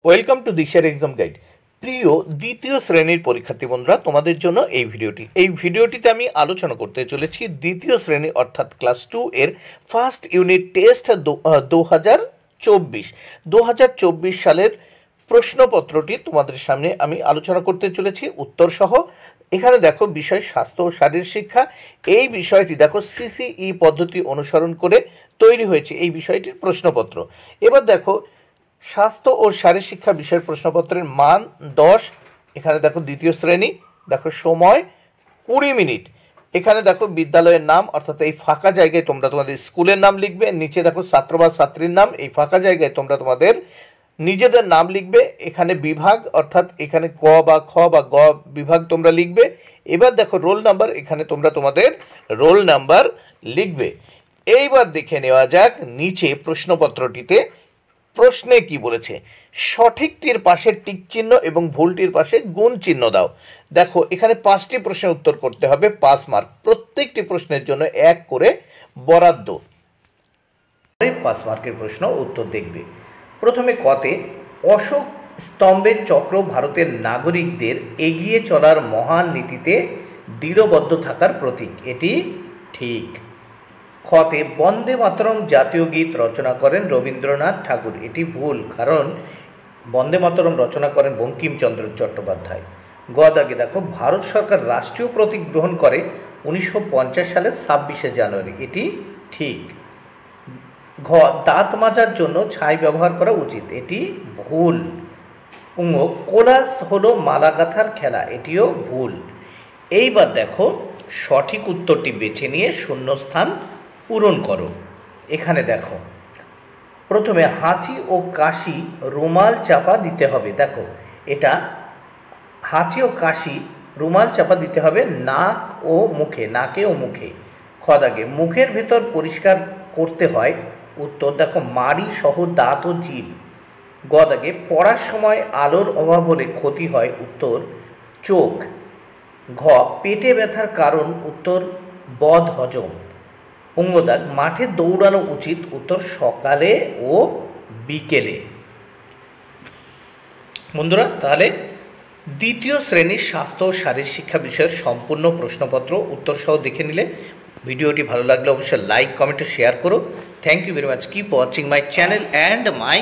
Welcome to দীক্ষার exam guide. প্রিয় দ্বিতীয় শ্রেণীর পরীক্ষার্থী বন্ধুরা, তোমাদের জন্য এই ভিডিওটিতে আমি আলোচনা করতে চলেছি দ্বিতীয় শ্রেণী অর্থাৎ ক্লাস 2 এর ফার্স্ট ইউনিট টেস্ট 2024 সালের প্রশ্নপত্রটি তোমাদের সামনে আমি আলোচনা করতে চলেছি উত্তর সহ। এখানে দেখো বিষয় স্বাস্থ্য ও শারীর শিক্ষা। এই বিষয়টি দেখো সিসিই পদ্ধতি অনুসরণ করে তৈরি হয়েছে এই বিষয়টির প্রশ্নপত্র। এবার দেখো স্বাস্থ্য ও শারীর শিক্ষা বিষয়ের প্রশ্নপত্রের মান 10। এখানে দেখো দ্বিতীয় শ্রেণী, দেখো সময় 20 মিনিট। এখানে দেখো বিদ্যালয়ের নাম অর্থাৎ এই ফাঁকা জায়গায় তোমরা তোমাদের স্কুলের নাম লিখবে। নিচে দেখো ছাত্র বা ছাত্রীর নাম, এই ফাঁকা জায়গায় তোমরা তোমাদের নিজেদের নাম লিখবে। এখানে বিভাগ অর্থাৎ এখানে ক বা খ বা গ বিভাগ তোমরা লিখবে। এবার দেখো রোল নাম্বার, এখানে তোমরা তোমাদের রোল নাম্বার লিখবে। এইবার দেখে নেওয়া যাক নিচে প্রশ্নপত্রটিতে প্রশ্নে কি বলেছে। সঠিকটির পাশে টিক চিহ্ন এবং ভুলটির পাশে গুণ চিহ্ন দাও। দেখো এখানে 5টি প্রশ্নের উত্তর করতে হবে, 5 মার্ক। প্রত্যেকটি প্রশ্নের জন্য 1 করে বরাদ্দ। 5 মার্কের প্রশ্ন উত্তর দেখবে। প্রথমে কতে, অশোক স্তম্ভের চক্র ভারতের নাগরিকদের এগিয়ে চলার মহান নীতিতে দৃঢ়বদ্ধ থাকার প্রতীক। এটি ঠিক। খতে, বন্দে মাতরম জাতীয় গীত রচনা করেন রবীন্দ্রনাথ ঠাকুর। এটি ভুল, কারণ বন্দে মাতরম রচনা করেন বঙ্কিমচন্দ্র চট্টোপাধ্যায়। গ দাগে দেখো, ভারত সরকার রাষ্ট্রীয় প্রতীক গ্রহণ করে 1950 সালের 26শে জানুয়ারি। এটি ঠিক। ঘ, দাঁত মাজার জন্য ছাই ব্যবহার করা উচিত। এটি ভুল। ঙ, কোলাস হলো মালা গাঁথার খেলা। এটিও ভুল। এইবার দেখো সঠিক উত্তরটি বেছে নিয়ে শূন্যস্থান পূরণ করো। এখানে দেখো প্রথমে হাঁচি ও কাশি রুমাল চাপা দিতে হবে। দেখো এটা হাঁচি ও কাশি রুমাল চাপা দিতে হবে নাক ও মুখে, নাকে ও মুখে। খ দাগে, মুখের ভেতর পরিষ্কার করতে হয়। উত্তর দেখো মাড়ি সহ দাঁত ও জিভ। গ দাগে, পড়ার সময় আলোর অভাব হলে ক্ষতি হয়। উত্তর চোখ। ঘ, পেটে ব্যথার কারণ। উত্তর বদ হজম। দাগ, মাঠে দৌড়ানো উচিত। উত্তর সকালে ও বিকেলে। বন্ধুরা, তাহলে দ্বিতীয় শ্রেণীর স্বাস্থ্য ও শারীর শিক্ষা বিষয়ের সম্পূর্ণ প্রশ্নপত্র উত্তর সহ দেখে নিলে। ভিডিওটি ভালো লাগলে অবশ্যই লাইক, কমেন্ট ও শেয়ার করো। Thank you very much. Keep watching my channel and my